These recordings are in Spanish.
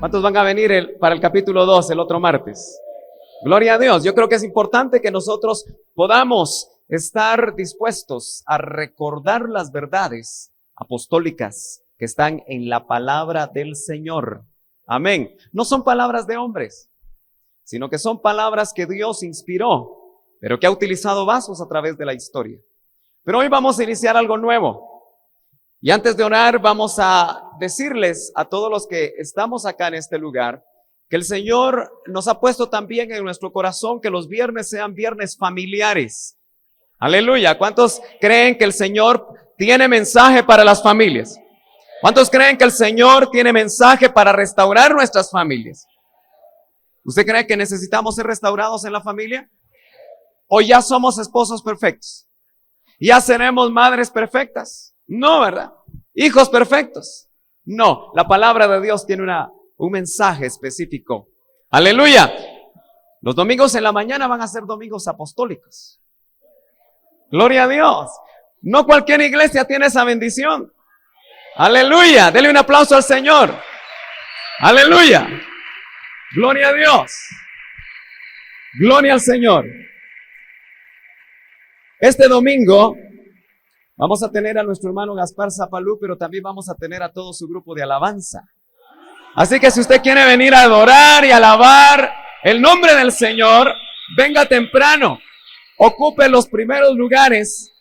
¿Cuántos van a venir para el capítulo 2 el otro martes? Gloria a Dios. Yo creo que es importante que nosotros podamos estar dispuestos a recordar las verdades apostólicas que están en la palabra del Señor. Amén. No son palabras de hombres, sino que son palabras que Dios inspiró, pero que ha utilizado vasos a través de la historia. Pero hoy vamos a iniciar algo nuevo. Y antes de orar, vamos a decirles a todos los que estamos acá en este lugar, que el Señor nos ha puesto también en nuestro corazón que los viernes sean viernes familiares. Aleluya. ¿Cuántos creen que el Señor tiene mensaje para las familias? ¿Cuántos creen que el Señor tiene mensaje para restaurar nuestras familias? ¿Usted cree que necesitamos ser restaurados en la familia? ¿O ya somos esposos perfectos? ¿Ya seremos madres perfectas? No, ¿verdad? ¿Hijos perfectos? No, la palabra de Dios tiene un mensaje específico. Aleluya. Los domingos en la mañana van a ser domingos apostólicos. Gloria a Dios. No cualquier iglesia tiene esa bendición. Aleluya. Dele un aplauso al Señor. Aleluya. Gloria a Dios. Gloria al Señor. Este domingo vamos a tener a nuestro hermano Gaspar Zapalú, pero también vamos a tener a todo su grupo de alabanza. Así que si usted quiere venir a adorar y alabar el nombre del Señor, venga temprano. Ocupe los primeros lugares,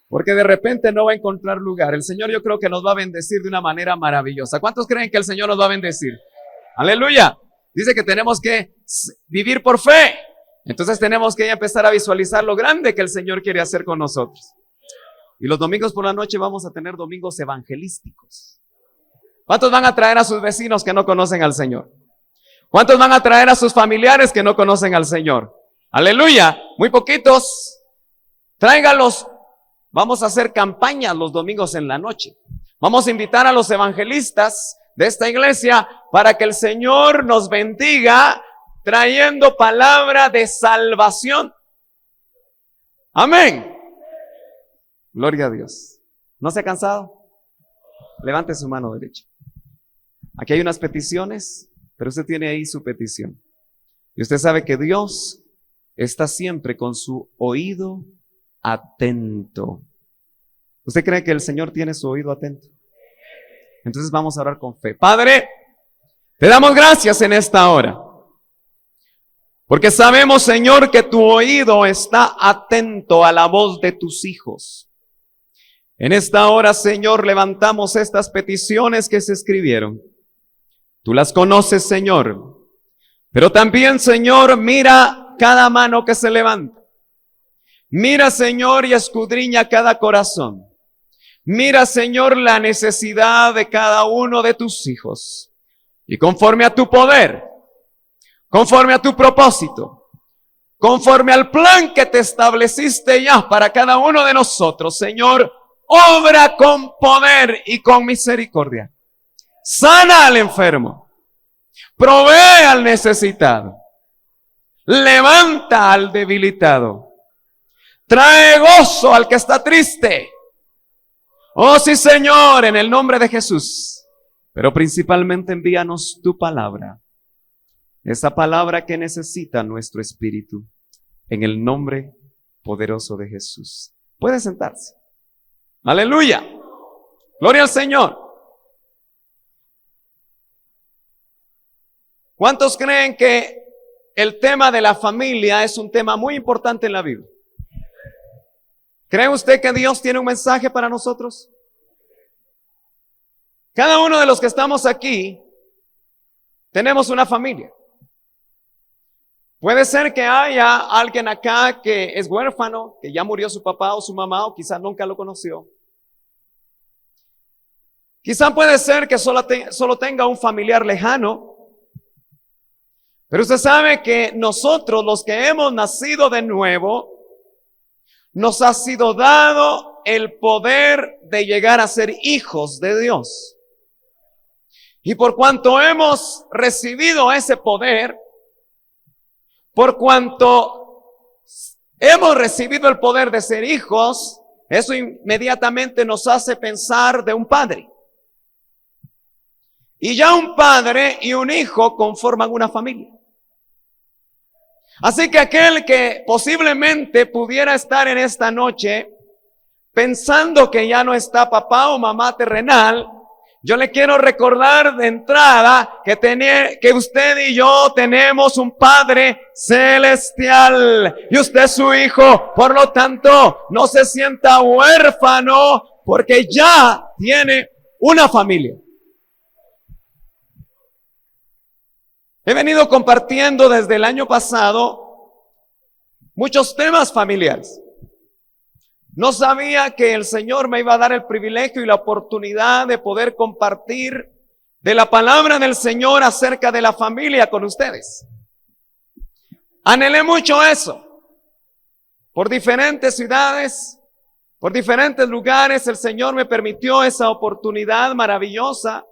porque de repente no va a encontrar lugar. El Señor yo creo que nos va a bendecir de una manera maravillosa. ¿Cuántos creen que el Señor nos va a bendecir? Aleluya. Dice que tenemos que vivir por fe. Entonces tenemos que empezar a visualizar lo grande que el Señor quiere hacer con nosotros. Y los domingos por la noche vamos a tener domingos evangelísticos. ¿Cuántos van a traer a sus vecinos que no conocen al Señor? ¿Cuántos van a traer a sus familiares que no conocen al Señor? Aleluya, muy poquitos. Tráigalos. Vamos a hacer campañas los domingos en la noche. Vamos a invitar a los evangelistas de esta iglesia para que el Señor nos bendiga trayendo palabra de salvación. Amén. Gloria a Dios. ¿No se ha cansado? Levante su mano derecha. Aquí hay unas peticiones, pero usted tiene ahí su petición. Y usted sabe que Dios está siempre con su oído atento. ¿Usted cree que el Señor tiene su oído atento? Entonces vamos a orar con fe. Padre, te damos gracias en esta hora. Porque sabemos, Señor, que tu oído está atento a la voz de tus hijos. En esta hora, Señor, levantamos estas peticiones que se escribieron. Tú las conoces, Señor. Pero también, Señor, mira cada mano que se levanta. Mira, Señor, y escudriña cada corazón. Mira, Señor, la necesidad de cada uno de tus hijos. Y conforme a tu poder, conforme a tu propósito, conforme al plan que te estableciste ya para cada uno de nosotros, Señor, obra con poder y con misericordia. Sana al enfermo. Provee al necesitado. Levanta al debilitado. Trae gozo al que está triste. Oh sí, Señor, en el nombre de Jesús. Pero principalmente envíanos tu palabra. Esa palabra que necesita nuestro espíritu. En el nombre poderoso de Jesús. Puede sentarse. Aleluya. Gloria al Señor. ¿Cuántos creen que el tema de la familia es un tema muy importante en la Biblia? ¿Cree usted que Dios tiene un mensaje para nosotros? Cada uno de los que estamos aquí tenemos una familia. Puede ser que haya alguien acá que es huérfano, que ya murió su papá o su mamá, o quizás nunca lo conoció. Quizá puede ser que solo tenga un familiar lejano. Pero usted sabe que nosotros, los que hemos nacido de nuevo, nos ha sido dado el poder de llegar a ser hijos de Dios. Y por cuanto hemos recibido ese poder, por cuanto hemos recibido el poder de ser hijos, eso inmediatamente nos hace pensar de un padre. Y ya un padre y un hijo conforman una familia. Así que aquel que posiblemente pudiera estar en esta noche pensando que ya no está papá o mamá terrenal, yo le quiero recordar de entrada que usted y yo tenemos un Padre celestial y usted es su hijo. Por lo tanto, no se sienta huérfano porque ya tiene una familia. He venido compartiendo desde el año pasado muchos temas familiares. No sabía que el Señor me iba a dar el privilegio y la oportunidad de poder compartir de la palabra del Señor acerca de la familia con ustedes. Anhelé mucho eso. Por diferentes ciudades, por diferentes lugares, el Señor me permitió esa oportunidad maravillosa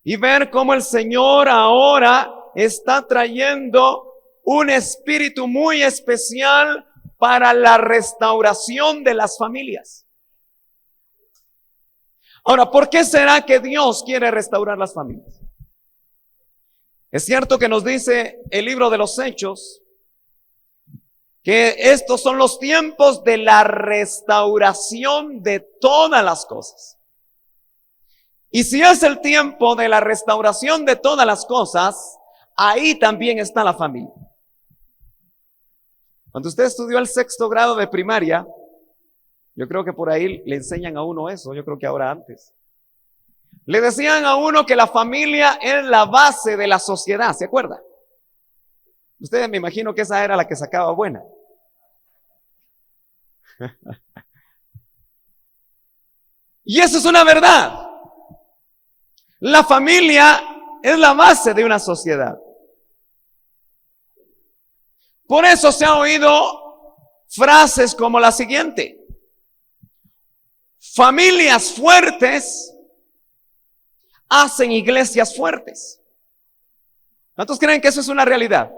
y ver cómo el Señor ahora está trayendo un espíritu muy especial para la restauración de las familias. Ahora, ¿por qué será que Dios quiere restaurar las familias? Es cierto que nos dice el libro de los Hechos que estos son los tiempos de la restauración de todas las cosas. Y si es el tiempo de la restauración de todas las cosas, ahí también está la familia. Cuando usted estudió el 6º grado de primaria, yo creo que por ahí le enseñan a uno eso, yo creo que ahora antes. Le decían a uno que la familia es la base de la sociedad, ¿se acuerda? Ustedes me imagino que esa era la que sacaba buena. Y eso es una verdad. La familia es la base de una sociedad. Por eso se han oído frases como la siguiente: familias fuertes hacen iglesias fuertes. ¿Cuántos creen que eso es una realidad?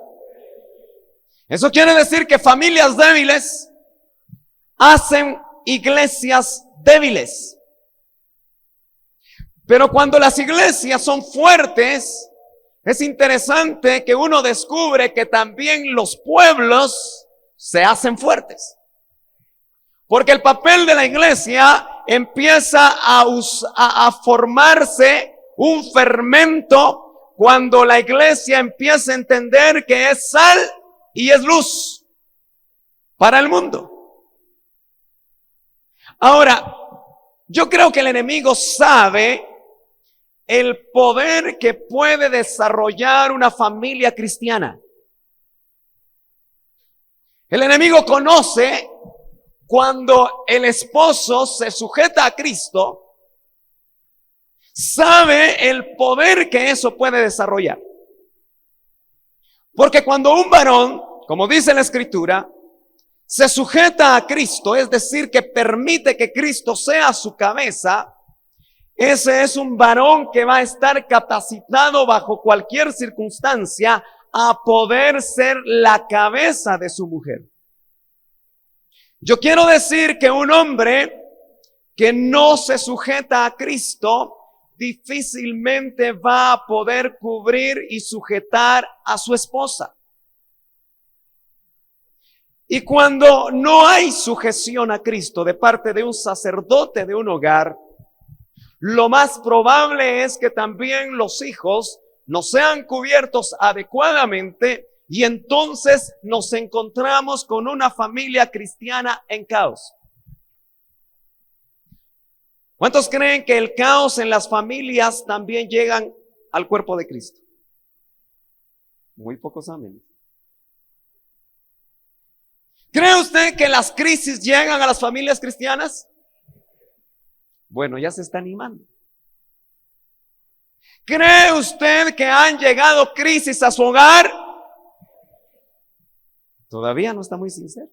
Eso quiere decir que familias débiles hacen iglesias débiles. Pero cuando las iglesias son fuertes, es interesante que uno descubre que también los pueblos se hacen fuertes. Porque el papel de la iglesia empieza a formarse un fermento cuando la iglesia empieza a entender que es sal y es luz para el mundo. Ahora, yo creo que el enemigo sabe el poder que puede desarrollar una familia cristiana. El enemigo conoce cuando el esposo se sujeta a Cristo, sabe el poder que eso puede desarrollar. Porque cuando un varón, como dice la Escritura, se sujeta a Cristo, es decir, que permite que Cristo sea su cabeza, ese es un varón que va a estar capacitado bajo cualquier circunstancia a poder ser la cabeza de su mujer. Yo quiero decir que un hombre que no se sujeta a Cristo difícilmente va a poder cubrir y sujetar a su esposa. Y cuando no hay sujeción a Cristo de parte de un sacerdote de un hogar, lo más probable es que también los hijos no sean cubiertos adecuadamente y entonces nos encontramos con una familia cristiana en caos. ¿Cuántos creen que el caos en las familias también llegan al cuerpo de Cristo? Muy pocos amén. ¿Cree usted que las crisis llegan a las familias cristianas? Bueno, ya se está animando. ¿Cree usted que han llegado crisis a su hogar? Todavía no está muy sincero.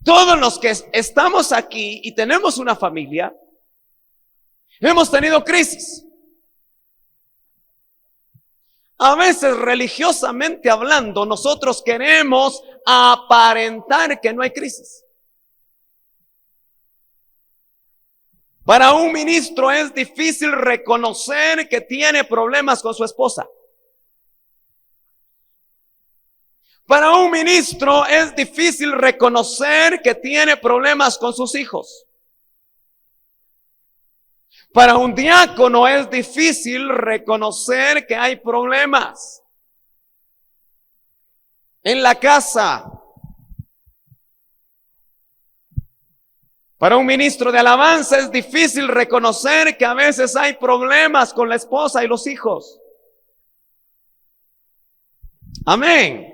Todos los que estamos aquí y tenemos una familia, hemos tenido crisis. A veces, religiosamente hablando, nosotros queremos aparentar que no hay crisis. Para un ministro es difícil reconocer que tiene problemas con su esposa. Para un ministro es difícil reconocer que tiene problemas con sus hijos. Para un diácono es difícil reconocer que hay problemas en la casa. Para un ministro de alabanza es difícil reconocer que a veces hay problemas con la esposa y los hijos. Amén.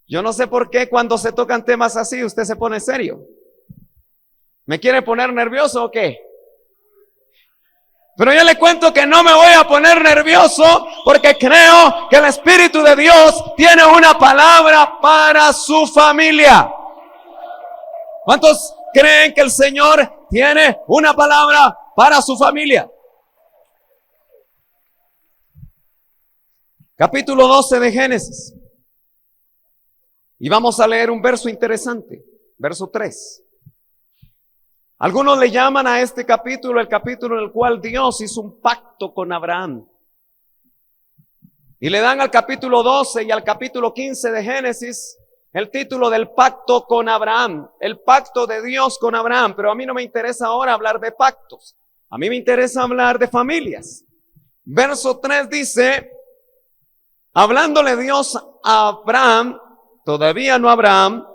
Yo no sé por qué cuando se tocan temas así usted se pone serio. ¿Me quiere poner nervioso o qué? Pero yo le cuento que no me voy a poner nervioso porque creo que el Espíritu de Dios tiene una palabra para su familia. ¿Cuántos creen que el Señor tiene una palabra para su familia? Capítulo 12 de Génesis. Y vamos a leer un verso interesante, verso 3. Algunos le llaman a este capítulo el capítulo en el cual Dios hizo un pacto con Abraham. Y le dan al capítulo 12 y al capítulo 15 de Génesis el título del pacto con Abraham, el pacto de Dios con Abraham. Pero a mí no me interesa ahora hablar de pactos, a mí me interesa hablar de familias. Verso 3 dice, hablándole Dios a Abraham, todavía no Abraham,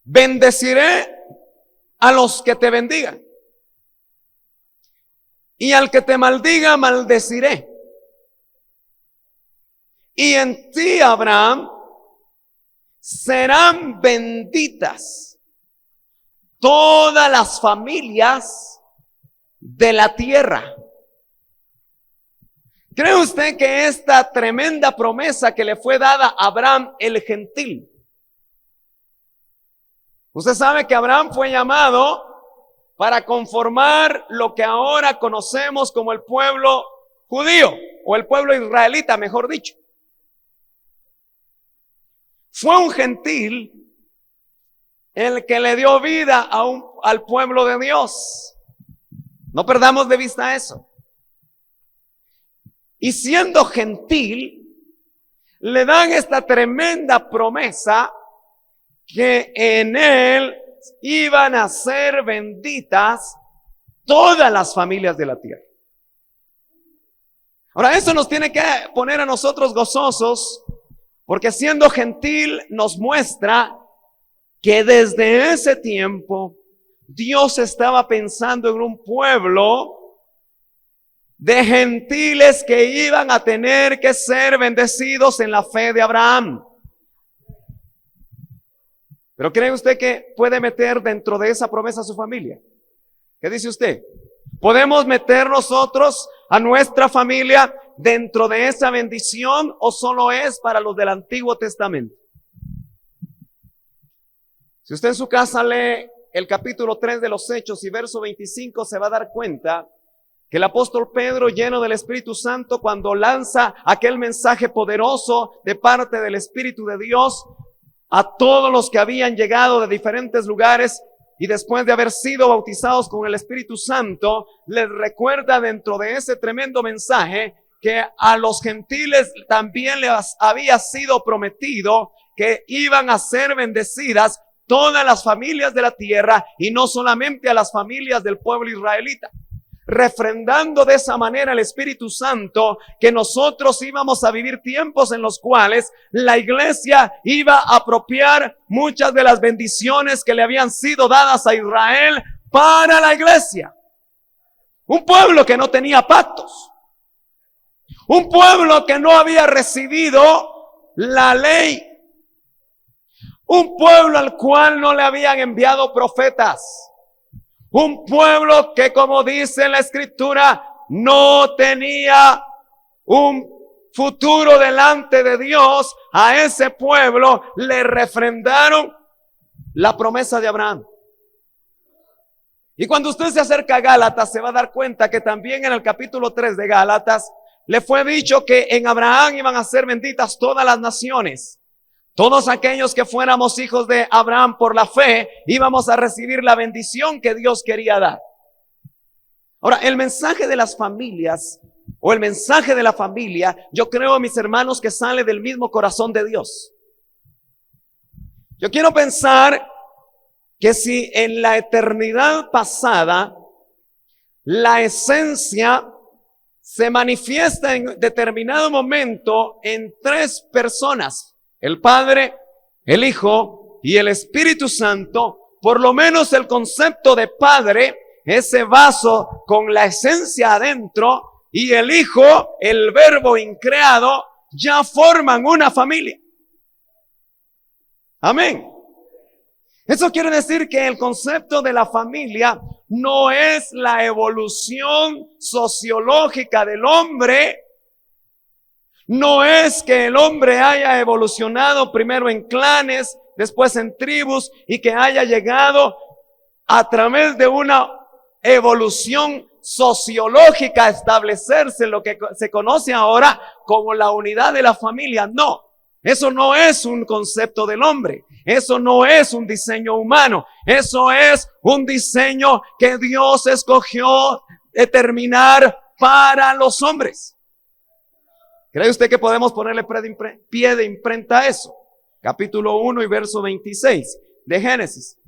bendeciré a los que te bendigan, y al que te maldiga, maldeciré. Y en ti, Abraham, serán benditas todas las familias de la tierra. ¿Cree usted que esta tremenda promesa que le fue dada a Abraham el gentil? Usted sabe que Abraham fue llamado para conformar lo que ahora conocemos como el pueblo judío o el pueblo israelita, mejor dicho. Fue un gentil el que le dio vida al pueblo de Dios. No perdamos de vista eso. Y siendo gentil, le dan esta tremenda promesa que en él iban a ser benditas todas las familias de la tierra. Ahora, eso nos tiene que poner a nosotros gozosos, porque siendo gentil nos muestra que desde ese tiempo Dios estaba pensando en un pueblo de gentiles que iban a tener que ser bendecidos en la fe de Abraham. Pero ¿cree usted que puede meter dentro de esa promesa a su familia? ¿Qué dice usted? ¿Podemos meter nosotros a nuestra familia dentro de esa bendición o solo es para los del Antiguo Testamento? Si usted en su casa lee el capítulo 3 de los Hechos y verso 25, se va a dar cuenta que el apóstol Pedro, lleno del Espíritu Santo, cuando lanza aquel mensaje poderoso de parte del Espíritu de Dios a todos los que habían llegado de diferentes lugares y después de haber sido bautizados con el Espíritu Santo, les recuerda dentro de ese tremendo mensaje que a los gentiles también les había sido prometido que iban a ser bendecidas todas las familias de la tierra y no solamente a las familias del pueblo israelita, refrendando de esa manera el Espíritu Santo que nosotros íbamos a vivir tiempos en los cuales la iglesia iba a apropiar muchas de las bendiciones que le habían sido dadas a Israel para la iglesia. Un pueblo que no tenía pactos, un pueblo que no había recibido la ley, un pueblo al cual no le habían enviado profetas, un pueblo que, como dice la Escritura, no tenía un futuro delante de Dios. A ese pueblo le refrendaron la promesa de Abraham. Y cuando usted se acerca a Gálatas, se va a dar cuenta que también en el capítulo 3 de Gálatas le fue dicho que en Abraham iban a ser benditas todas las naciones. Todos aquellos que fuéramos hijos de Abraham por la fe, íbamos a recibir la bendición que Dios quería dar. Ahora, el mensaje de las familias, o el mensaje de la familia, yo creo, mis hermanos, que sale del mismo corazón de Dios. Yo quiero pensar que si en la eternidad pasada la esencia se manifiesta en determinado momento en tres personas, el Padre, el Hijo y el Espíritu Santo, por lo menos el concepto de Padre, ese vaso con la esencia adentro, y el Hijo, el Verbo increado, ya forman una familia. Amén. Eso quiere decir que el concepto de la familia no es la evolución sociológica del hombre. No es que el hombre haya evolucionado primero en clanes, después en tribus, y que haya llegado a través de una evolución sociológica a establecerse lo que se conoce ahora como la unidad de la familia. No, eso no es un concepto del hombre. Eso no es un diseño humano. Eso es un diseño que Dios escogió determinar para los hombres. ¿Cree usted que podemos ponerle pie de imprenta a eso? Capítulo 1 y verso 26 de Génesis.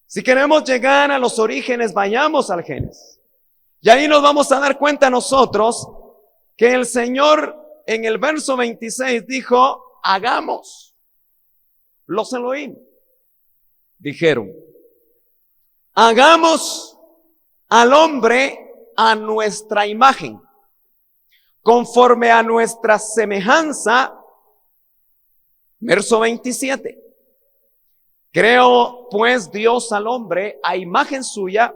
Si queremos llegar a los orígenes, vayamos al Génesis. Y ahí nos vamos a dar cuenta nosotros que el Señor en el verso 26 dijo, hagamos. Los Elohim dijeron, hagamos al hombre a nuestra imagen, conforme a nuestra semejanza. Verso 27. Creó pues Dios al hombre a imagen suya,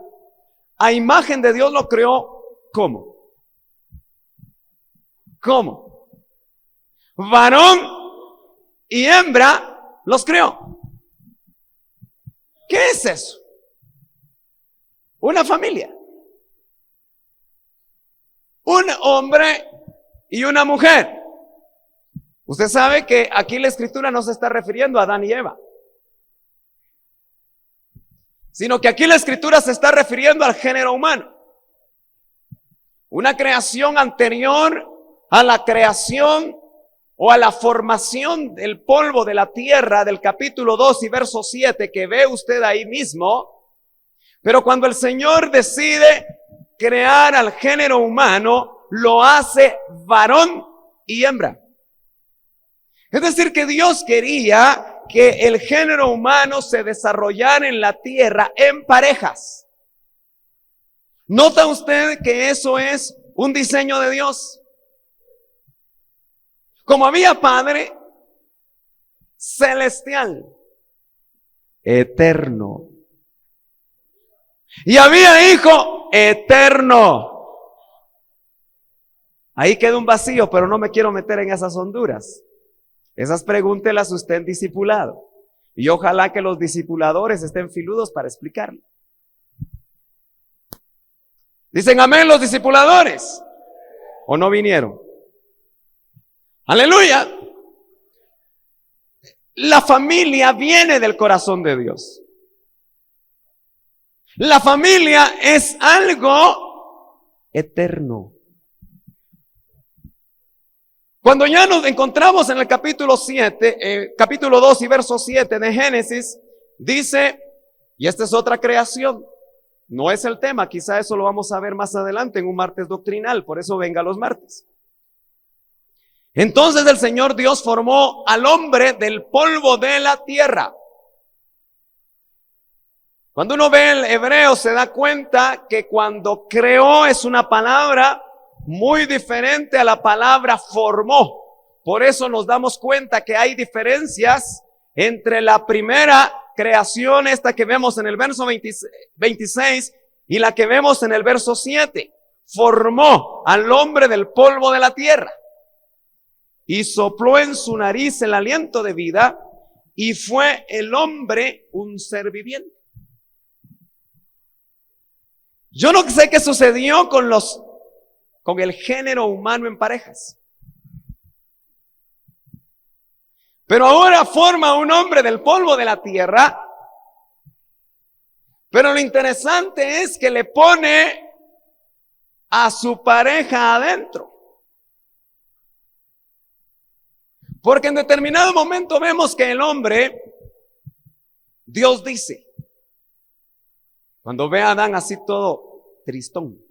a imagen de Dios lo creó. ¿Cómo? ¿Cómo? Varón y hembra los creó. ¿Qué es eso? Una familia. Un hombre y una mujer. Usted sabe que aquí la escritura no se está refiriendo a Adán y Eva, sino que aquí la escritura se está refiriendo al género humano. Una creación anterior a la creación o a la formación del polvo de la tierra del capítulo 2 y verso 7 que ve usted ahí mismo. Pero cuando el Señor decide crear al género humano, lo hace varón y hembra. Es decir, que Dios quería que el género humano se desarrollara en la tierra en parejas. ¿Nota usted que eso es un diseño de Dios? Como había Padre celestial, eterno, y había Hijo eterno. Ahí queda un vacío, pero no me quiero meter en esas honduras. Esas pregúntelas usted en discipulado. Y ojalá que los discipuladores estén filudos para explicarlo. ¿Dicen amén los discipuladores? ¿O no vinieron? Aleluya. La familia viene del corazón de Dios. La familia es algo eterno. Cuando ya nos encontramos en el capítulo 2 y verso 7 de Génesis, dice, y esta es otra creación, no es el tema, quizá eso lo vamos a ver más adelante en un martes doctrinal, por eso venga los martes. Entonces el Señor Dios formó al hombre del polvo de la tierra. Cuando uno ve el hebreo se da cuenta que cuando creó es una palabra muy diferente a la palabra formó. Por eso nos damos cuenta que hay diferencias entre la primera creación, esta que vemos en el verso 26, y la que vemos en el verso 7. Formó al hombre del polvo de la tierra y sopló en su nariz el aliento de vida, y fue el hombre un ser viviente. Yo no sé qué sucedió con el género humano en parejas. Pero ahora forma un hombre del polvo de la tierra. Pero lo interesante es que le pone a su pareja adentro. Porque en determinado momento vemos que el hombre, Dios dice, cuando ve a Adán así todo tristón,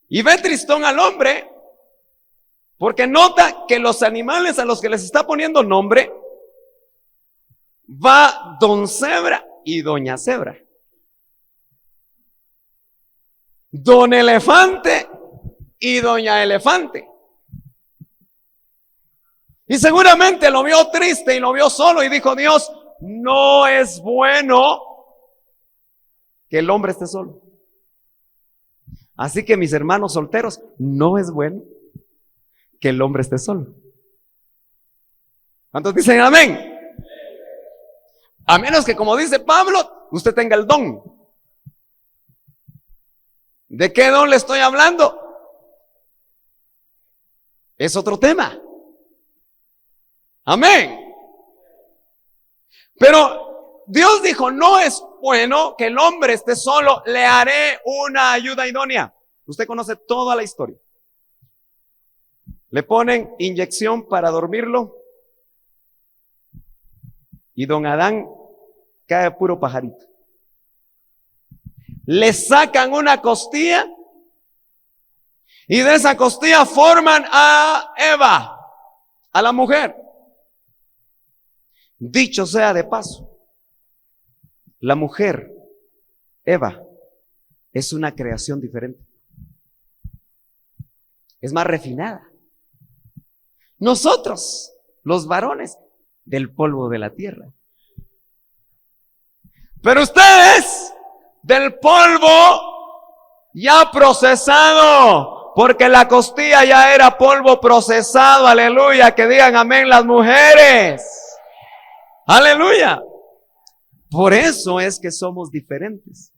y ve tristón al hombre, porque nota que los animales a los que les está poniendo nombre, va don Cebra y doña Cebra, don Elefante y doña Elefante. Y seguramente lo vio triste y lo vio solo y dijo: Dios, no es bueno que el hombre esté solo. Así que, mis hermanos solteros, no es bueno que el hombre esté solo. ¿Cuántos dicen amén? A menos que, como dice Pablo, usted tenga el don. ¿De qué don le estoy hablando? Es otro tema. Amén. Pero Dios dijo: no es bueno que el hombre esté solo, le haré una ayuda idónea. Usted conoce toda la historia. Le ponen inyección para dormirlo y don Adán cae puro pajarito. Le sacan una costilla y de esa costilla forman a Eva, a la mujer. Dicho sea de paso, la mujer, Eva, es una creación diferente. Es más refinada. Nosotros, los varones, del polvo de la tierra. Pero ustedes, del polvo ya procesado, porque la costilla ya era polvo procesado. Aleluya, que digan amén las mujeres. Aleluya. Por eso es que somos diferentes.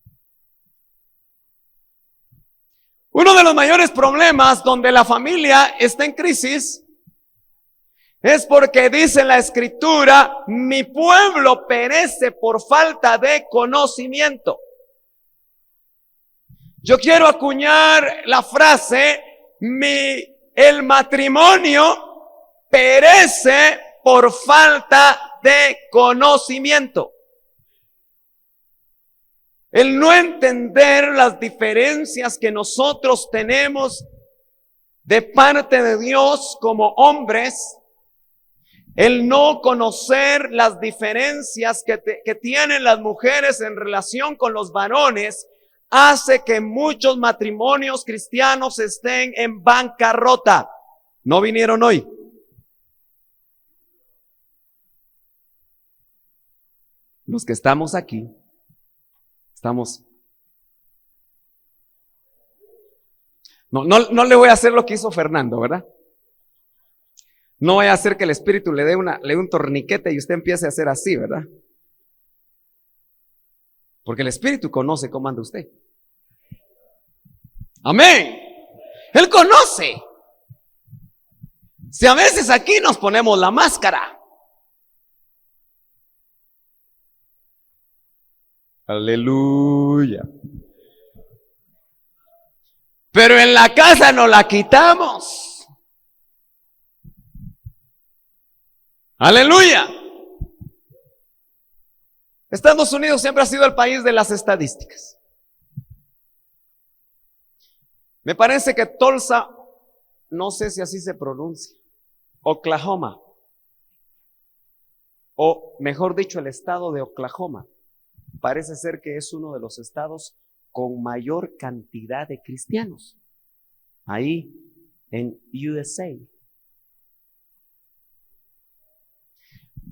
Uno de los mayores problemas donde la familia está en crisis es porque dice la Escritura: mi pueblo perece por falta de conocimiento. Yo quiero acuñar la frase: el matrimonio perece por falta de conocimiento. El no entender las diferencias que nosotros tenemos de parte de Dios como hombres, el no conocer las diferencias que tienen las mujeres en relación con los varones, hace que muchos matrimonios cristianos estén en bancarrota. ¿No vinieron hoy? Los que estamos aquí, estamos... No le voy a hacer lo que hizo Fernando, ¿verdad? No vaya a hacer que el Espíritu le dé un torniquete y usted empiece a hacer así, ¿verdad? Porque el Espíritu conoce cómo anda usted. Amén. Él conoce. Si a veces aquí nos ponemos la máscara. Aleluya. Pero en la casa no la quitamos. Aleluya. Estados Unidos siempre ha sido el país de las estadísticas. Me parece que Tulsa, no sé si así se pronuncia, Oklahoma, o mejor dicho, el estado de Oklahoma, parece ser que es uno de los estados con mayor cantidad de cristianos, ahí en USA.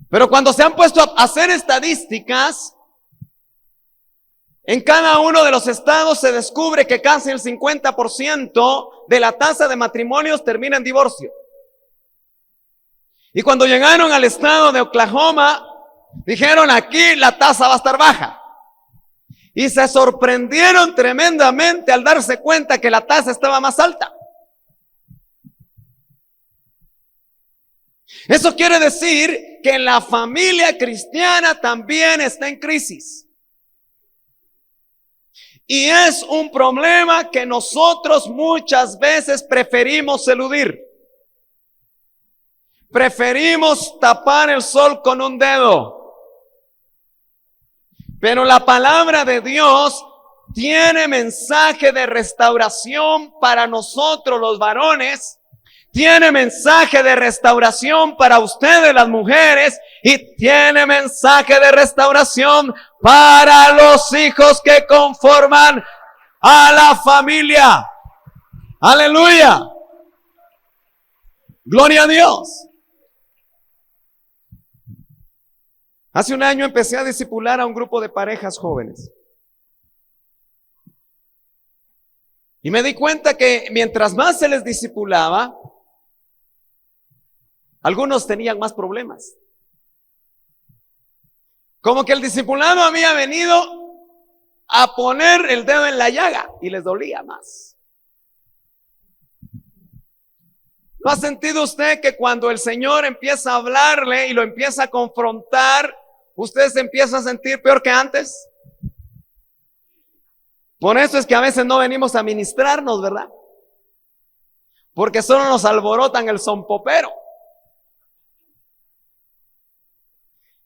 Pero cuando se han puesto a hacer estadísticas, en cada uno de los estados se descubre que casi el 50% de la tasa de matrimonios termina en divorcio. Y cuando llegaron al estado de Oklahoma, dijeron: aquí la tasa va a estar baja. Y se sorprendieron tremendamente al darse cuenta que la tasa estaba más alta. Eso quiere decir que la familia cristiana también está en crisis. Y es un problema que nosotros muchas veces preferimos eludir. Preferimos tapar el sol con un dedo. Pero la palabra de Dios tiene mensaje de restauración para nosotros los varones. Tiene mensaje de restauración para ustedes las mujeres. Y tiene mensaje de restauración para los hijos que conforman a la familia. Aleluya. Gloria a Dios. Hace un año empecé a discipular a un grupo de parejas jóvenes. Y me di cuenta que mientras más se les discipulaba, algunos tenían más problemas. Como que el discipulado había venido a poner el dedo en la llaga y les dolía más. ¿No ha sentido usted que cuando el Señor empieza a hablarle y lo empieza a confrontar, usted se empieza a sentir peor que antes? Por eso es que a veces no venimos a ministrarnos, ¿verdad? Porque solo nos alborotan el zompopero.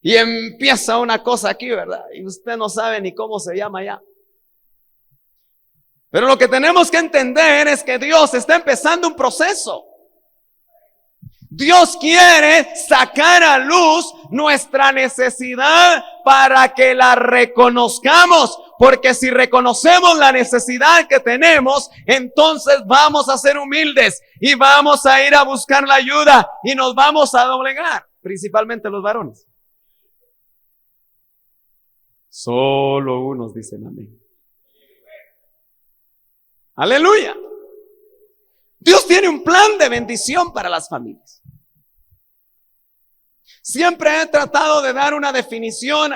Y empieza una cosa aquí, ¿verdad? Y usted no sabe ni cómo se llama ya. Pero lo que tenemos que entender es que Dios está empezando un proceso. Dios quiere sacar a luz nuestra necesidad para que la reconozcamos. Porque si reconocemos la necesidad que tenemos, entonces vamos a ser humildes y vamos a ir a buscar la ayuda y nos vamos a doblegar, principalmente los varones. Solo unos dicen amén. Aleluya. Dios tiene un plan de bendición para las familias. Siempre he tratado de dar una definición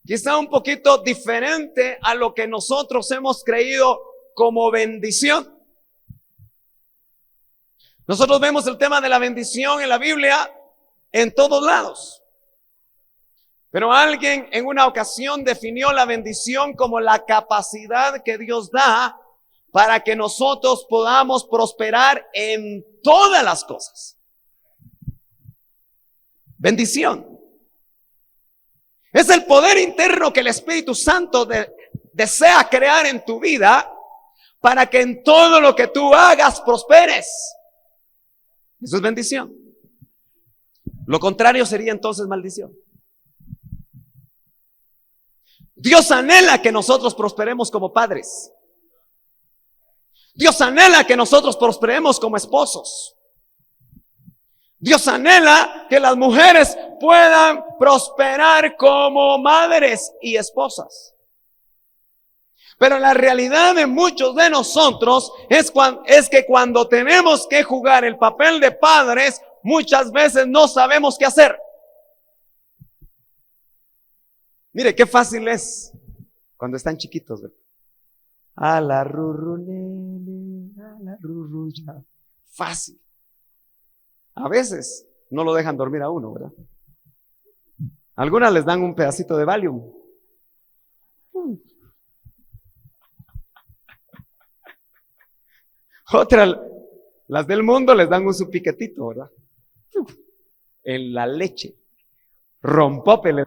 quizá un poquito diferente a lo que nosotros hemos creído como bendición. Nosotros vemos el tema de la bendición en la Biblia en todos lados. Pero alguien en una ocasión definió la bendición como la capacidad que Dios da para que nosotros podamos prosperar en todas las cosas. Bendición. Es el poder interno que el Espíritu Santo desea crear en tu vida para que en todo lo que tú hagas prosperes. Eso es bendición. Lo contrario sería entonces maldición. Dios anhela que nosotros prosperemos como padres. Dios anhela que nosotros prosperemos como esposos. Dios anhela que las mujeres puedan prosperar como madres y esposas. Pero la realidad de muchos de nosotros es que cuando tenemos que jugar el papel de padres, muchas veces no sabemos qué hacer. Mire, qué fácil es cuando están chiquitos, ¿verdad? A la rurru, nene, a la rurru, ya. Fácil. A veces no lo dejan dormir a uno, ¿verdad? Algunas les dan un pedacito de Valium. Otras, las del mundo, les dan un su piquetito, ¿verdad? En la leche. Rompope.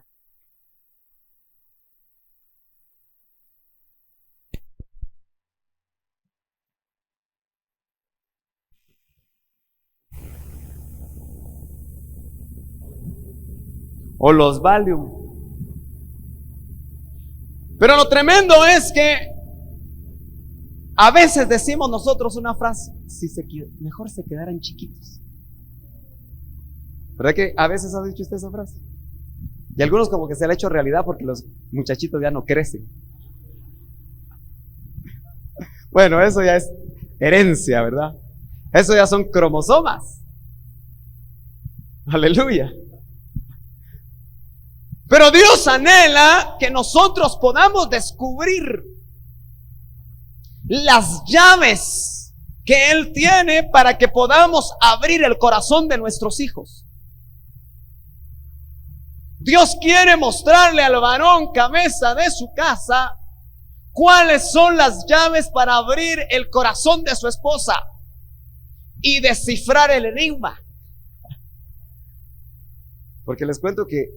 O los Valium. Pero lo tremendo es que a veces decimos nosotros una frase: mejor se quedaran chiquitos. ¿Verdad que a veces ha dicho usted esa frase? Y algunos como que se le ha hecho realidad porque los muchachitos ya no crecen. Bueno, eso ya es herencia, ¿verdad? Eso ya son cromosomas. Aleluya. Pero Dios anhela que nosotros podamos descubrir las llaves que Él tiene para que podamos abrir el corazón de nuestros hijos. Dios quiere mostrarle al varón cabeza de su casa cuáles son las llaves para abrir el corazón de su esposa y descifrar el enigma. Porque les cuento que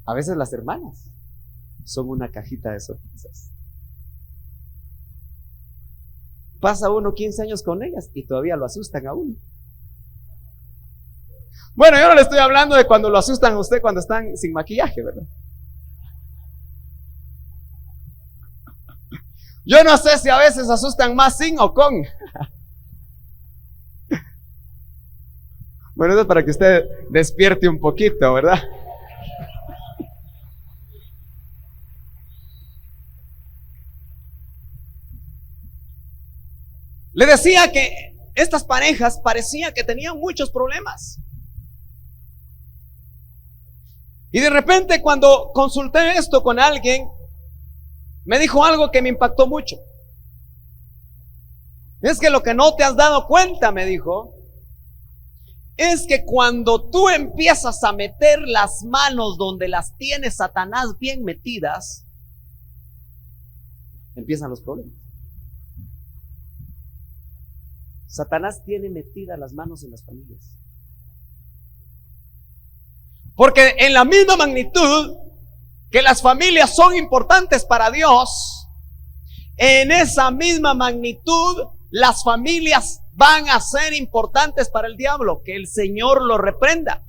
a veces las hermanas son una cajita de sorpresas. Pasa uno 15 años con ellas y todavía lo asustan a uno. Bueno, yo no le estoy hablando de cuando lo asustan a usted cuando están sin maquillaje, ¿verdad? Yo no sé si a veces asustan más sin o con. Bueno, eso es para que usted despierte un poquito, ¿verdad? Le decía que estas parejas parecía que tenían muchos problemas. Y de repente cuando consulté esto con alguien, me dijo algo que me impactó mucho. Es que lo que no te has dado cuenta, me dijo, es que cuando tú empiezas a meter las manos donde las tiene Satanás bien metidas, empiezan los problemas. Satanás tiene metidas las manos en las familias. Porque en la misma magnitud que las familias son importantes para Dios, en esa misma magnitud las familias van a ser importantes para el diablo. Que el Señor lo reprenda.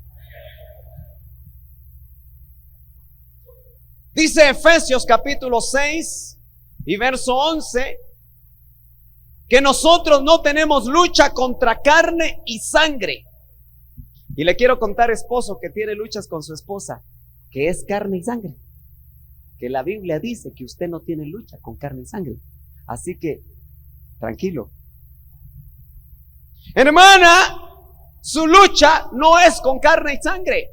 Dice Efesios capítulo 6 y verso 11 que nosotros no tenemos lucha contra carne y sangre. Y le quiero contar, esposo, que tiene luchas con su esposa, que es carne y sangre. Que la Biblia dice que usted no tiene lucha con carne y sangre. Así que, tranquilo. Hermana, su lucha no es con carne y sangre.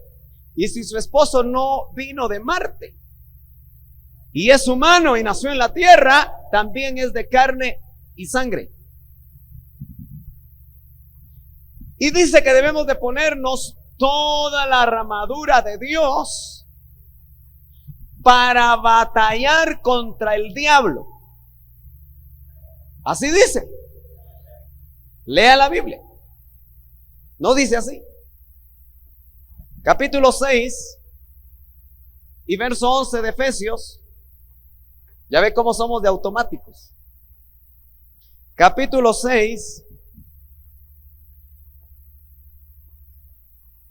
Y si su esposo no vino de Marte y es humano y nació en la tierra, también es de carne y sangre. Y dice que debemos de ponernos toda la armadura de Dios para batallar contra el diablo. Así dice. Lea la Biblia. No dice así. Capítulo 6 y verso 11 de Efesios. Ya ve cómo somos de automáticos. Capítulo 6.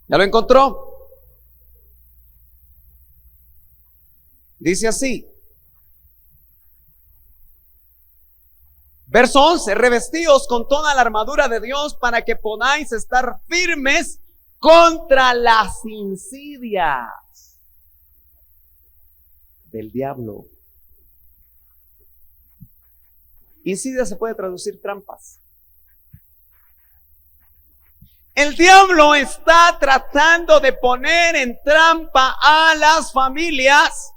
¿Ya lo encontró? Dice así. Verso 11. Revestíos con toda la armadura de Dios para que podáis estar firmes contra las insidias del diablo. Insidia se puede traducir trampas. El diablo está tratando de poner en trampa a las familias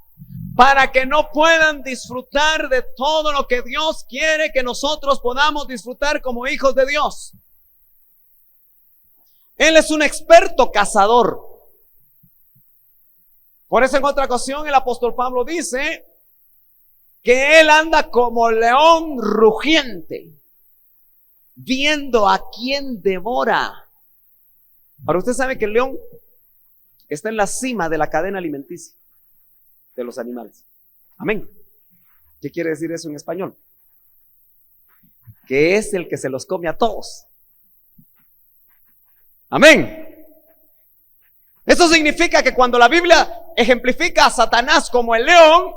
para que no puedan disfrutar de todo lo que Dios quiere que nosotros podamos disfrutar como hijos de Dios. Él es un experto cazador. Por eso en otra ocasión el apóstol Pablo dice que él anda como león rugiente, viendo a quién devora. Ahora usted sabe que el león está en la cima de la cadena alimenticia de los animales. Amén. ¿Qué quiere decir eso en español? Que es el que se los come a todos. Amén. Eso significa que cuando la Biblia ejemplifica a Satanás como el león,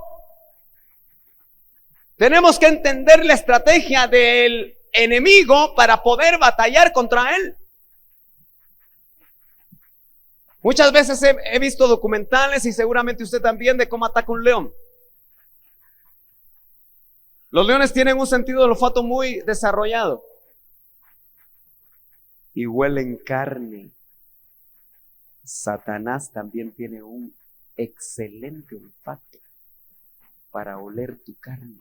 tenemos que entender la estrategia del enemigo para poder batallar contra él. Muchas veces he visto documentales y seguramente usted también de cómo ataca un león. Los leones tienen un sentido del olfato muy desarrollado y huelen carne. Satanás también tiene un excelente olfato para oler tu carne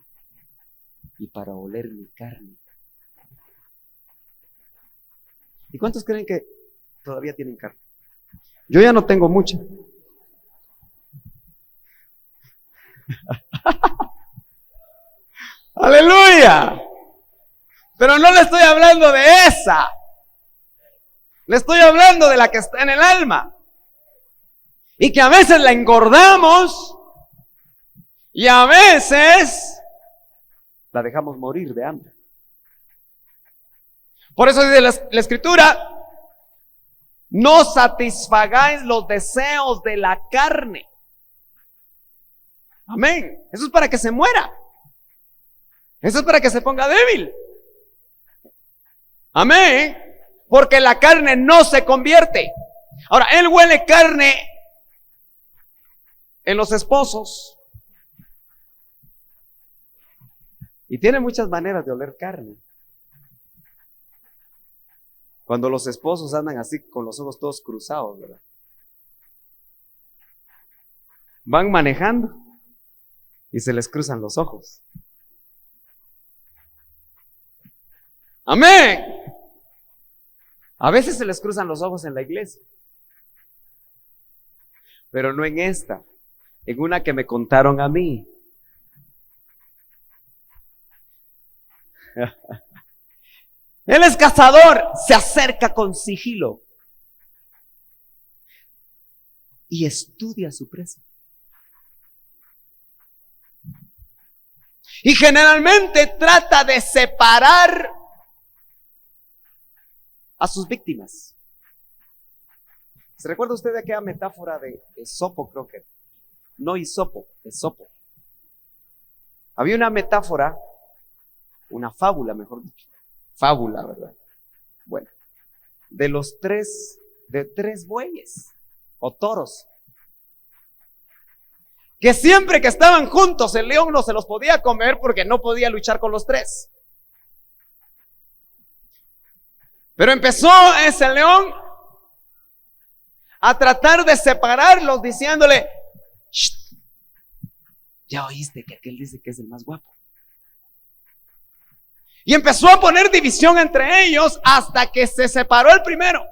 y para oler mi carne. ¿Y cuántos creen que todavía tienen carne? Yo ya no tengo mucha. Aleluya. Pero no le estoy hablando de esa. Le estoy hablando de la que está en el alma. Y que a veces la engordamos y a veces la dejamos morir de hambre. Por eso dice la Escritura, no satisfagáis los deseos de la carne. Amén. Eso es para que se muera. Eso es para que se ponga débil. Amén. Porque la carne no se convierte. Ahora, él huele carne en los esposos. Y tiene muchas maneras de oler carne. Cuando los esposos andan así con los ojos todos cruzados, ¿verdad? Van manejando y se les cruzan los ojos. Amén. A veces se les cruzan los ojos en la iglesia, pero no en esta, en una que me contaron a mí. Él es cazador, se acerca con sigilo y estudia su presa. Y generalmente trata de separar a sus víctimas. ¿Se recuerda usted de aquella metáfora de Esopo, creo que? No Hisopo, Esopo. Había una metáfora, una fábula, mejor dicho. Fábula, ¿verdad? Bueno, de tres bueyes o toros, que siempre que estaban juntos el león no se los podía comer porque no podía luchar con los tres. Pero empezó ese león a tratar de separarlos diciéndole, "Shh, ya oíste que aquel dice que es el más guapo". Y empezó a poner división entre ellos hasta que se separó el primero.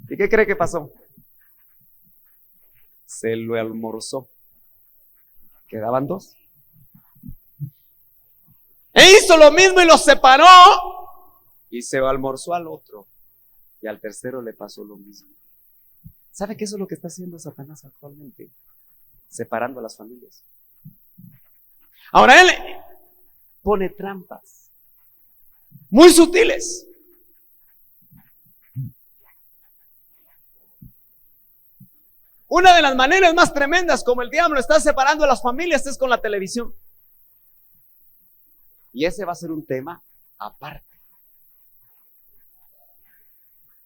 ¿Y qué cree que pasó? Se lo almorzó. Quedaban dos. E hizo lo mismo y los separó. Y se almorzó al otro. Y al tercero le pasó lo mismo. ¿Sabe que eso es lo que está haciendo Satanás actualmente? Separando a las familias. Ahora él pone trampas muy sutiles. Una de las maneras más tremendas como el diablo está separando a las familias es con la televisión. Y ese va a ser un tema aparte.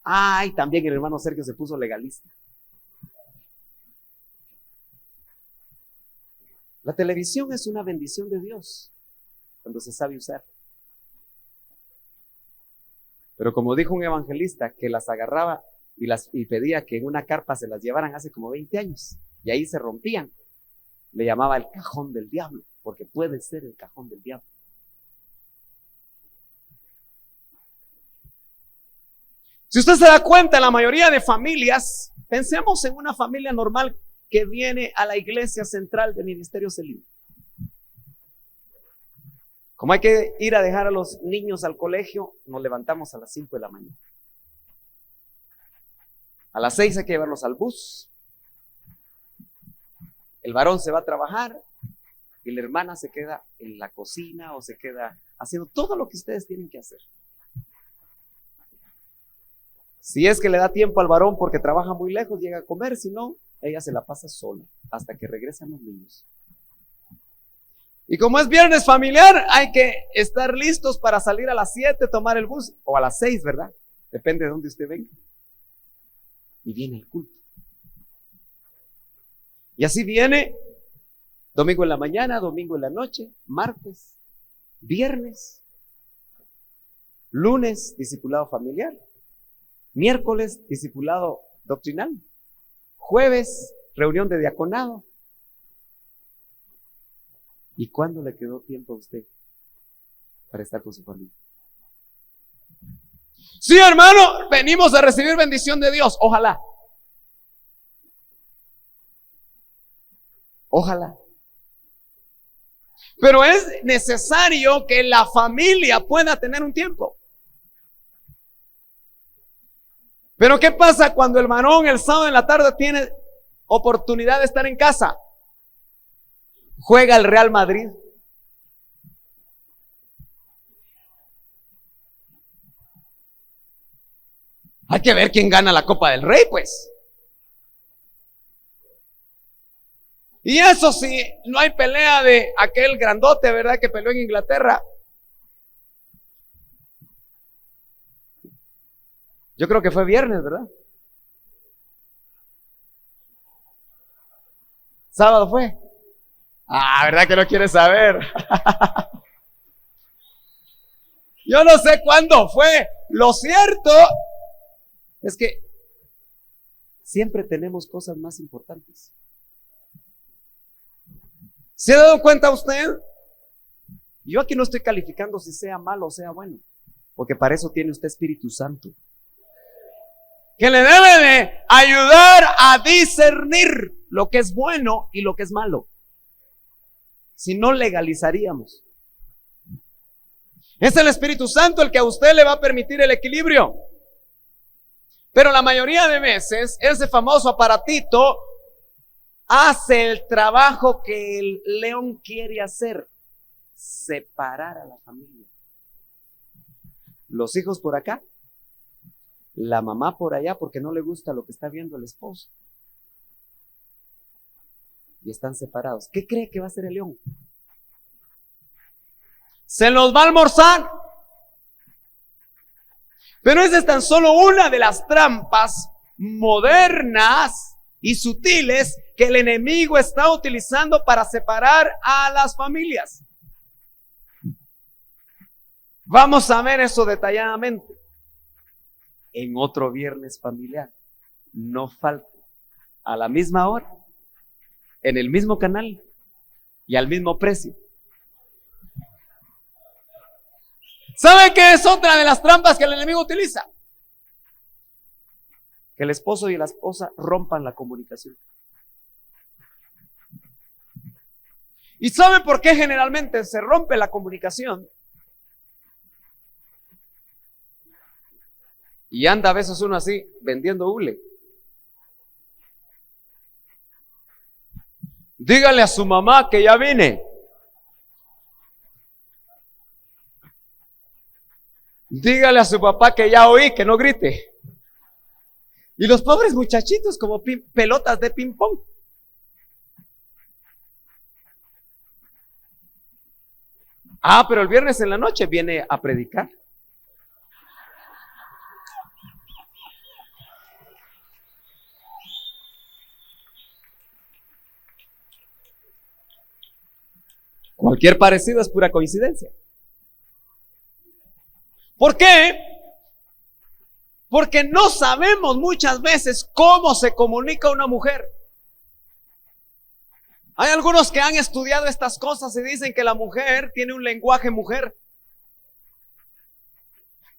Ay, también el hermano Sergio se puso legalista. La televisión es una bendición de Dios cuando se sabe usar. Pero como dijo un evangelista que las agarraba y pedía que en una carpa se las llevaran hace como 20 años y ahí se rompían, le llamaba el cajón del diablo, porque puede ser el cajón del diablo. Si usted se da cuenta, la mayoría de familias, pensemos en una familia normal que viene a la iglesia central de Ministerio Selim. Como hay que ir a dejar a los niños al colegio, nos levantamos a las 5 de la mañana. A las 6 hay que llevarlos al bus. El varón se va a trabajar y la hermana se queda en la cocina o se queda haciendo todo lo que ustedes tienen que hacer. Si es que le da tiempo al varón porque trabaja muy lejos, llega a comer, si no, ella se la pasa sola hasta que regresan los niños. Y como es viernes familiar, hay que estar listos para salir a las 7, tomar el bus, o a las 6, ¿verdad? Depende de dónde usted venga. Y viene el culto. Y así viene domingo en la mañana, domingo en la noche, martes, viernes, lunes, discipulado familiar, miércoles, discipulado doctrinal, jueves, reunión de diaconado. ¿Y cuándo le quedó tiempo a usted para estar con su familia? Sí, hermano, venimos a recibir bendición de Dios. Ojalá. Ojalá. Pero es necesario que la familia pueda tener un tiempo. Pero ¿qué pasa cuando el varón el sábado en la tarde tiene oportunidad de estar en casa? Juega el Real Madrid. Hay que ver quién gana la Copa del Rey, pues. Y eso sí, no hay pelea de aquel grandote, ¿verdad? Que peleó en Inglaterra. Yo creo que fue viernes, ¿verdad? ¿Sábado fue? ¿Verdad que no quieres saber? Yo no sé cuándo fue. Lo cierto es que siempre tenemos cosas más importantes. ¿Se ha dado cuenta usted? Yo aquí no estoy calificando si sea malo o sea bueno, porque para eso tiene usted Espíritu Santo, que le debe de ayudar a discernir lo que es bueno y lo que es malo. Si no, legalizaríamos. Es el Espíritu Santo el que a usted le va a permitir el equilibrio. Pero la mayoría de veces, ese famoso aparatito hace el trabajo que el león quiere hacer: separar a la familia. Los hijos por acá, la mamá por allá, porque no le gusta lo que está viendo el esposo. Y están separados. ¿Qué cree que va a hacer el león? Se los va a almorzar. Pero esa es tan solo una de las trampas modernas y sutiles que el enemigo está utilizando para separar a las familias. Vamos a ver eso detalladamente en otro viernes familiar. No falte, a la misma hora, en el mismo canal y al mismo precio. ¿Sabe qué es otra de las trampas que el enemigo utiliza? Que el esposo y la esposa rompan la comunicación. ¿Y sabe por qué generalmente se rompe la comunicación? Y anda a veces uno así, vendiendo hule. Dígale a su mamá que ya vine. Dígale a su papá que ya oí, que no grite. Y los pobres muchachitos como pelotas de ping pong. Pero el viernes en la noche viene a predicar. Cualquier parecido es pura coincidencia. ¿Por qué? Porque no sabemos muchas veces cómo se comunica una mujer. Hay algunos que han estudiado estas cosas y dicen que la mujer tiene un lenguaje mujer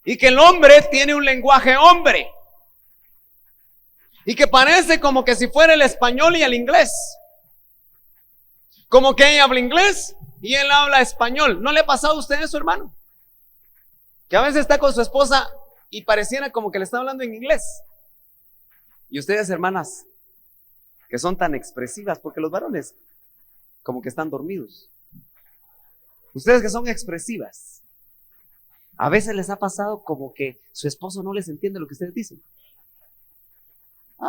y que el hombre tiene un lenguaje hombre, y que parece como que si fuera el español y el inglés, como que ella habla inglés y él habla español. ¿No le ha pasado a usted eso, hermano? Que a veces está con su esposa y pareciera como que le está hablando en inglés. Y ustedes, hermanas, que son tan expresivas, porque los varones como que están dormidos. Ustedes que son expresivas, a veces les ha pasado como que su esposo no les entiende lo que ustedes dicen.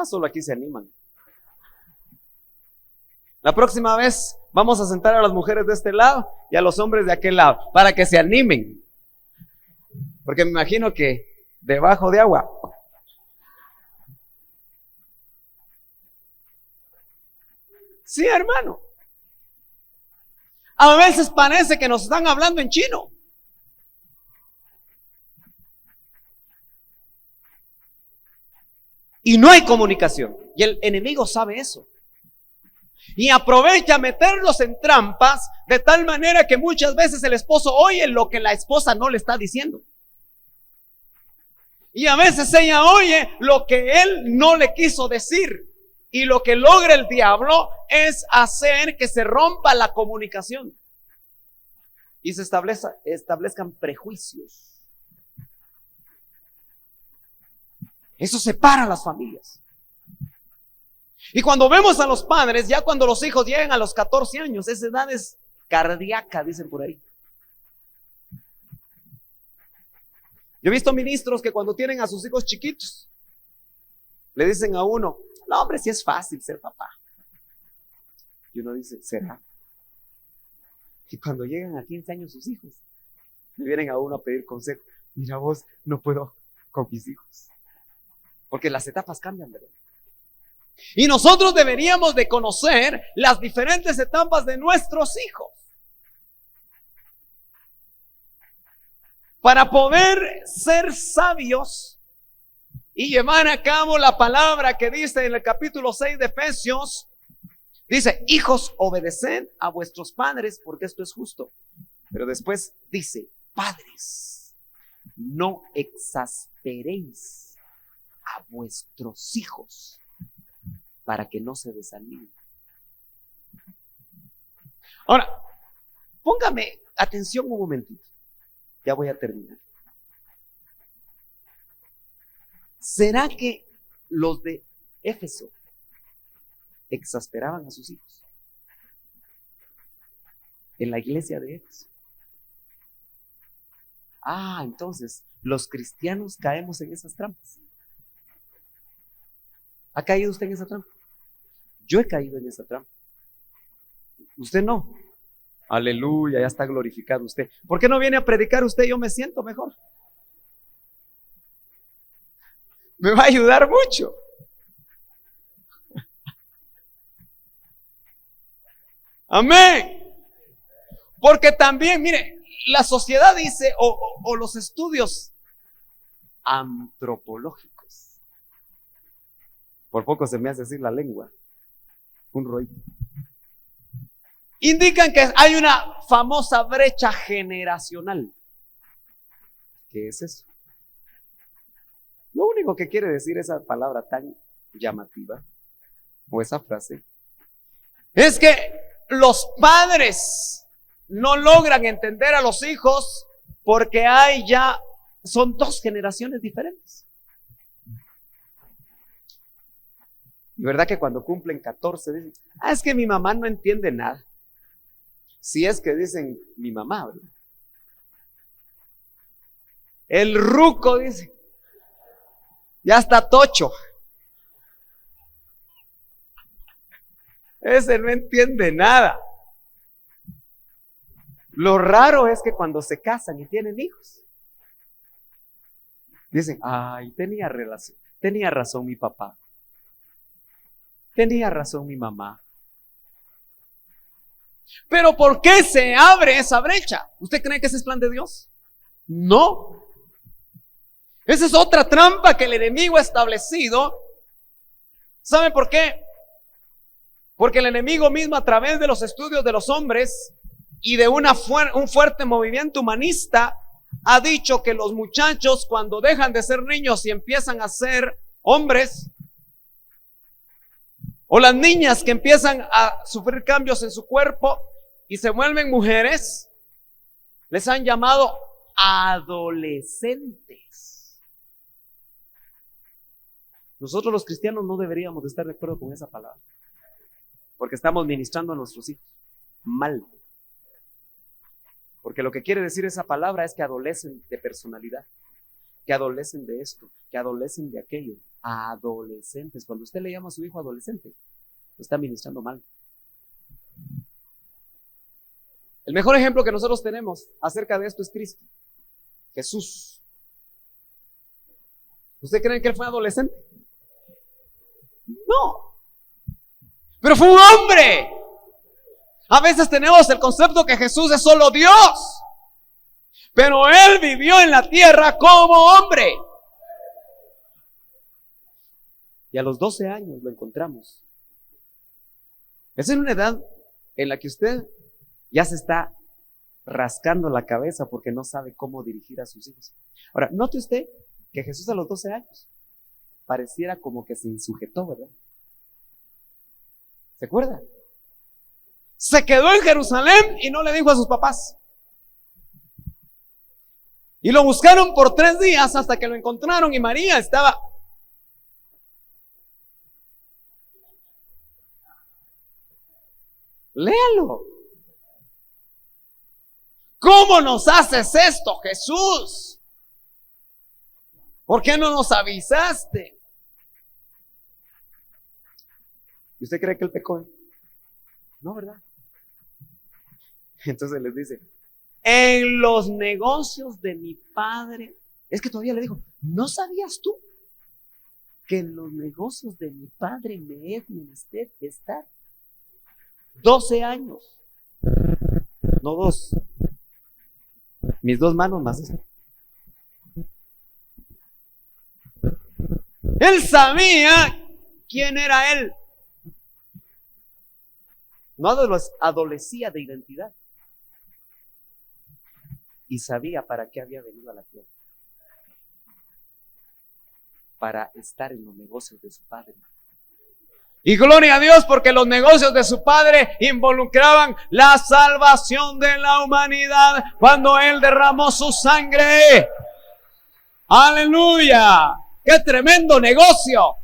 Solo aquí se animan. La próxima vez vamos a sentar a las mujeres de este lado y a los hombres de aquel lado, para que se animen. Porque me imagino que debajo de agua. Sí, hermano. A veces parece que nos están hablando en chino. Y no hay comunicación. Y el enemigo sabe eso. Y aprovecha a meterlos en trampas de tal manera que muchas veces el esposo oye lo que la esposa no le está diciendo. Y a veces ella oye lo que él no le quiso decir. Y lo que logra el diablo es hacer que se rompa la comunicación. y se establezcan prejuicios. Eso separa a las familias. Y cuando vemos a los padres, ya cuando los hijos llegan a los 14 años, esa edad es cardíaca, dicen por ahí. Yo he visto ministros que cuando tienen a sus hijos chiquitos, le dicen a uno, no hombre, si es fácil ser papá. Y uno dice, ¿será? Y cuando llegan a 15 años sus hijos, le vienen a uno a pedir consejo. Mira vos, no puedo con mis hijos. Porque las etapas cambian, ¿verdad? Y nosotros deberíamos de conocer las diferentes etapas de nuestros hijos para poder ser sabios y llevar a cabo la palabra que dice en el capítulo 6 de Efesios. Dice, hijos, obedeced a vuestros padres porque esto es justo. Pero después dice, padres, no exasperéis a vuestros hijos para que no se desanimen. Ahora, póngame atención un momentito. Ya voy a terminar. ¿Será que los de Éfeso exasperaban a sus hijos? En la iglesia de Éfeso. Entonces, los cristianos caemos en esas trampas. ¿Ha caído usted en esa trampa? Yo he caído en esa trampa. Usted no. Aleluya, ya está glorificado usted. ¿Por qué no viene a predicar usted? Yo me siento mejor. Me va a ayudar mucho. Amén. Porque también, mire, la sociedad dice, o los estudios antropológicos, por poco se me hace decir la lengua, un roito, indican que hay una famosa brecha generacional. ¿Qué es eso? Lo único que quiere decir esa palabra tan llamativa, o esa frase, es que los padres no logran entender a los hijos porque son dos generaciones diferentes. Y verdad que cuando cumplen 14 dicen, es que mi mamá no entiende nada. Si es que dicen mi mamá, ¿verdad? El ruco dice, ya está tocho. Ese no entiende nada. Lo raro es que cuando se casan y tienen hijos, dicen, tenía razón mi papá. Tenía razón mi mamá. Pero ¿por qué se abre esa brecha? ¿Usted cree que ese es plan de Dios? No. Esa es otra trampa que el enemigo ha establecido. ¿Saben por qué? Porque el enemigo mismo, a través de los estudios de los hombres y de un fuerte movimiento humanista, ha dicho que los muchachos, cuando dejan de ser niños y empiezan a ser hombres, o las niñas que empiezan a sufrir cambios en su cuerpo y se vuelven mujeres, les han llamado adolescentes. Nosotros los cristianos no deberíamos de estar de acuerdo con esa palabra, porque estamos ministrando a nuestros hijos mal. Porque lo que quiere decir esa palabra es que adolecen de personalidad, que adolecen de esto, que adolecen de aquello. Adolescentes. Cuando usted le llama a su hijo adolescente, lo está ministrando mal. El mejor ejemplo que nosotros tenemos acerca de esto es Cristo, Jesús. ¿Usted cree que él fue adolescente? No. Pero fue un hombre. A veces tenemos el concepto que Jesús es solo Dios, pero él vivió en la tierra como hombre. Y a los 12 años lo encontramos. Es en una edad en la que usted ya se está rascando la cabeza porque no sabe cómo dirigir a sus hijos. Ahora, note usted que Jesús a los 12 años pareciera como que se insujetó, ¿verdad? ¿Se acuerda? Se quedó en Jerusalén y no le dijo a sus papás. Y lo buscaron por 3 días hasta que lo encontraron y María estaba... Léalo. ¿Cómo nos haces esto, Jesús? ¿Por qué no nos avisaste? ¿Y usted cree que él pecó? No, ¿verdad? Entonces les dice, en los negocios de mi padre, es que todavía le dijo, ¿no sabías tú que en los negocios de mi padre me es menester estar 12 años? No 2. Mis 2 manos más esto. Él sabía quién era él. No adolecía de identidad. Y sabía para qué había venido a la tierra. Para estar en los negocios de su padre. Y gloria a Dios porque los negocios de su padre involucraban la salvación de la humanidad cuando él derramó su sangre. ¡Aleluya! ¡Qué tremendo negocio!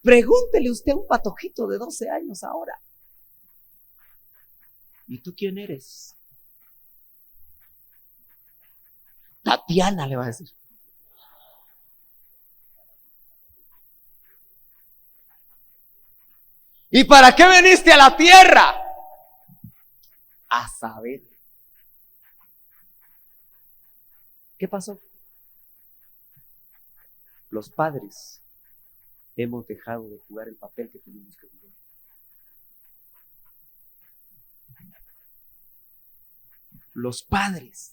Pregúntele usted a un patojito de 12 años ahora. ¿Y tú quién eres? Tatiana, le va a decir. ¿Y para qué viniste a la tierra? A saber. ¿Qué pasó? Los padres hemos dejado de jugar el papel que teníamos que jugar. Los padres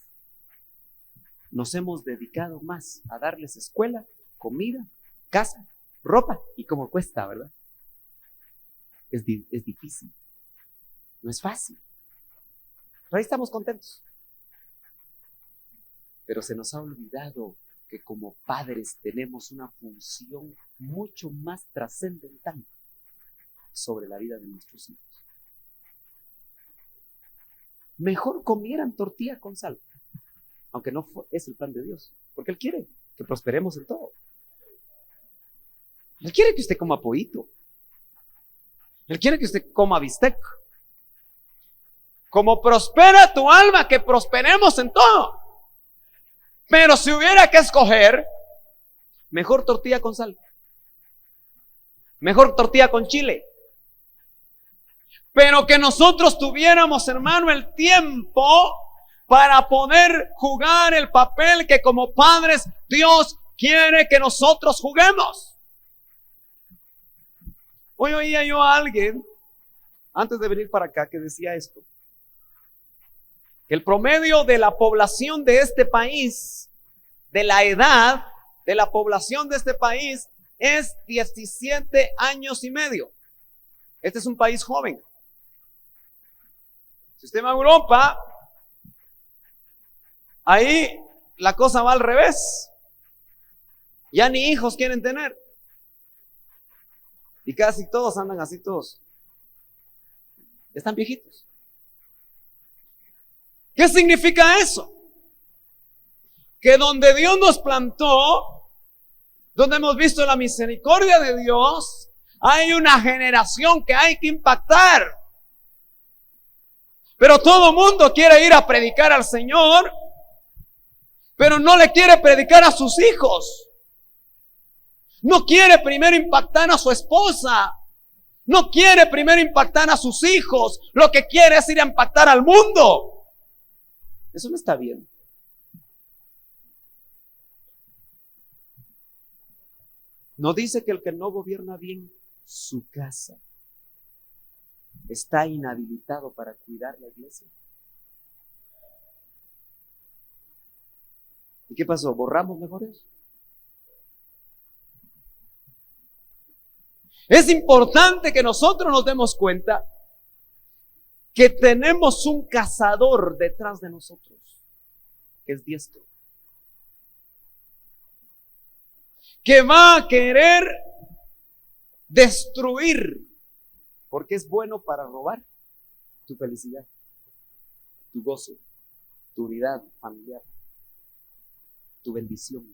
nos hemos dedicado más a darles escuela, comida, casa, ropa y como cuesta, ¿verdad? Es difícil, no es fácil, pero ahí estamos contentos. Pero se nos ha olvidado que como padres tenemos una función mucho más trascendental sobre la vida de nuestros hijos. Mejor comieran tortilla con sal, aunque no es el plan de Dios, porque Él quiere que prosperemos en todo. Él quiere que usted coma pollito. Él quiere que usted coma bistec. Como prospera tu alma, que prosperemos en todo. Pero si hubiera que escoger, mejor tortilla con sal. Mejor tortilla con chile. Pero que nosotros tuviéramos, hermano, el tiempo para poder jugar el papel que como padres Dios quiere que nosotros juguemos. Hoy oía yo a alguien, antes de venir para acá, que decía esto. Que el promedio de la población de este país, de la edad de la población de este país, es 17 años y medio. Este es un país joven. Si usted va a Europa, ahí la cosa va al revés. Ya ni hijos quieren tener. Y casi todos andan así todos. Están viejitos. ¿Qué significa eso? Que donde Dios nos plantó, donde hemos visto la misericordia de Dios, hay una generación que hay que impactar. Pero todo mundo quiere ir a predicar al Señor, pero no le quiere predicar a sus hijos. No quiere primero impactar a su esposa. No quiere primero impactar a sus hijos. Lo que quiere es ir a impactar al mundo. Eso no está bien. No dice que el que no gobierna bien su casa está inhabilitado para cuidar la iglesia. ¿Y qué pasó? ¿Borramos mejor eso? Es importante que nosotros nos demos cuenta que tenemos un cazador detrás de nosotros, que es diestro, que va a querer destruir, porque es bueno para robar, tu felicidad, tu gozo, tu unidad familiar, tu bendición.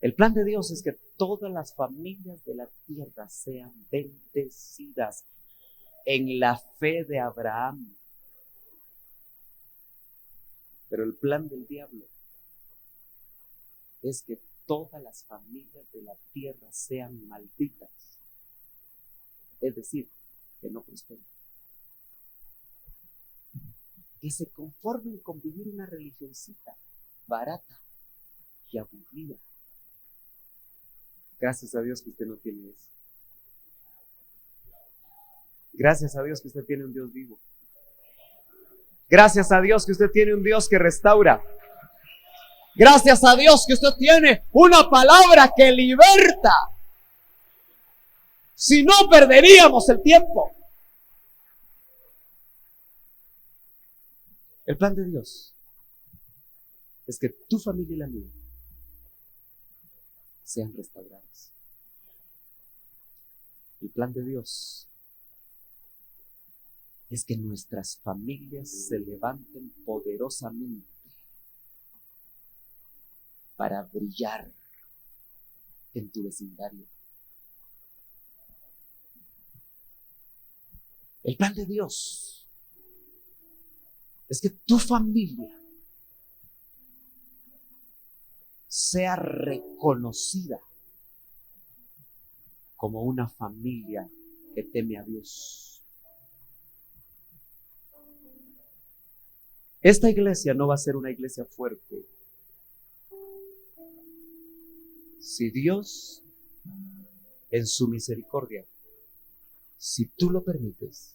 El plan de Dios es que todas las familias de la tierra sean bendecidas en la fe de Abraham. Pero el plan del diablo es que todas las familias de la tierra sean malditas. Es decir, que no prosperen. Que se conformen con vivir una religioncita barata y aburrida. Gracias a Dios que usted no tiene eso. Gracias a Dios que usted tiene un Dios vivo. Gracias a Dios que usted tiene un Dios que restaura. Gracias a Dios que usted tiene una palabra que liberta. Si no, perderíamos el tiempo. El plan de Dios es que tu familia y la mía sean restauradas. El plan de Dios es que nuestras familias se levanten poderosamente para brillar en tu vecindario. El plan de Dios es que tu familia sea reconocida como una familia que teme a Dios. Esta iglesia no va a ser una iglesia fuerte si Dios, en su misericordia, si tú lo permites,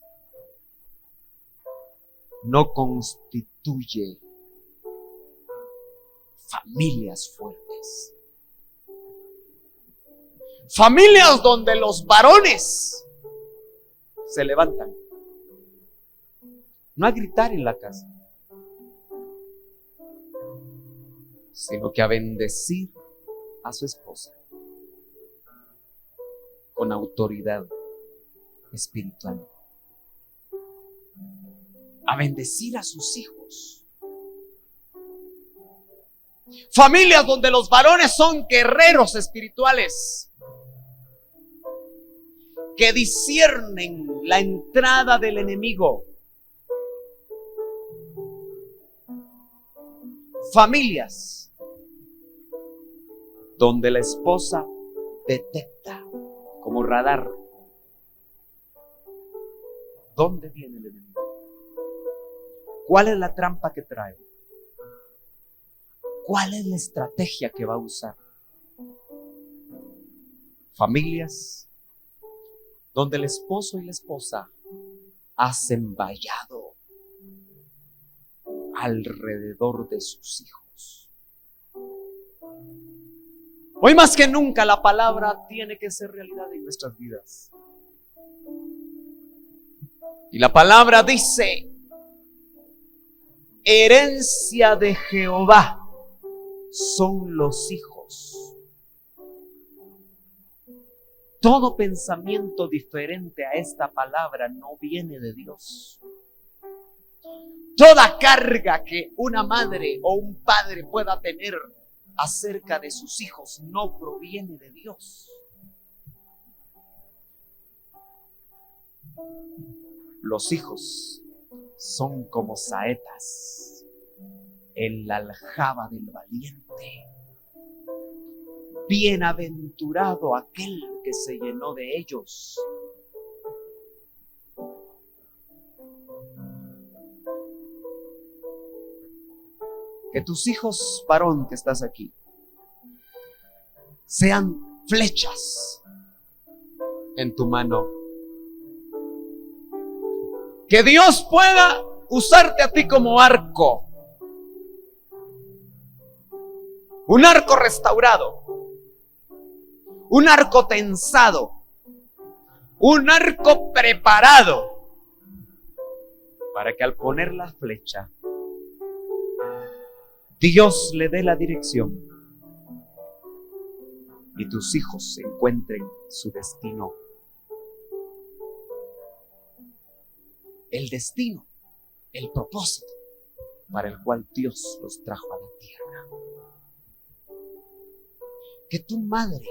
no constituye familias fuertes. Familias donde los varones se levantan, no a gritar en la casa, sino que a bendecir a su esposa con autoridad espiritual, a bendecir a sus hijos. Familias donde los varones son guerreros espirituales que disciernen la entrada del enemigo. Familias donde la esposa detecta como radar dónde viene el enemigo, cuál es la trampa que trae, cuál es la estrategia que va a usar. Familias donde el esposo y la esposa hacen vallado alrededor de sus hijos. Hoy más que nunca la palabra tiene que ser realidad en nuestras vidas. Y la palabra dice: herencia de Jehová son los hijos. Todo pensamiento diferente a esta palabra no viene de Dios. Toda carga que una madre o un padre pueda tener acerca de sus hijos no proviene de Dios. Los hijos son como saetas en la aljaba del valiente. Bienaventurado aquel que se llenó de ellos. Que tus hijos, varón que estás aquí, sean flechas en tu mano. Que Dios pueda usarte a ti como arco. Un arco restaurado. Un arco tensado. Un arco preparado. Para que al poner la flecha, Dios le dé la dirección y tus hijos encuentren su destino. el destino, el propósito para el cual Dios los trajo a la tierra. Que tu madre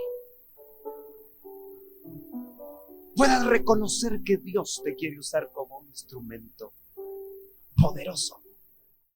puedas reconocer que Dios te quiere usar como un instrumento poderoso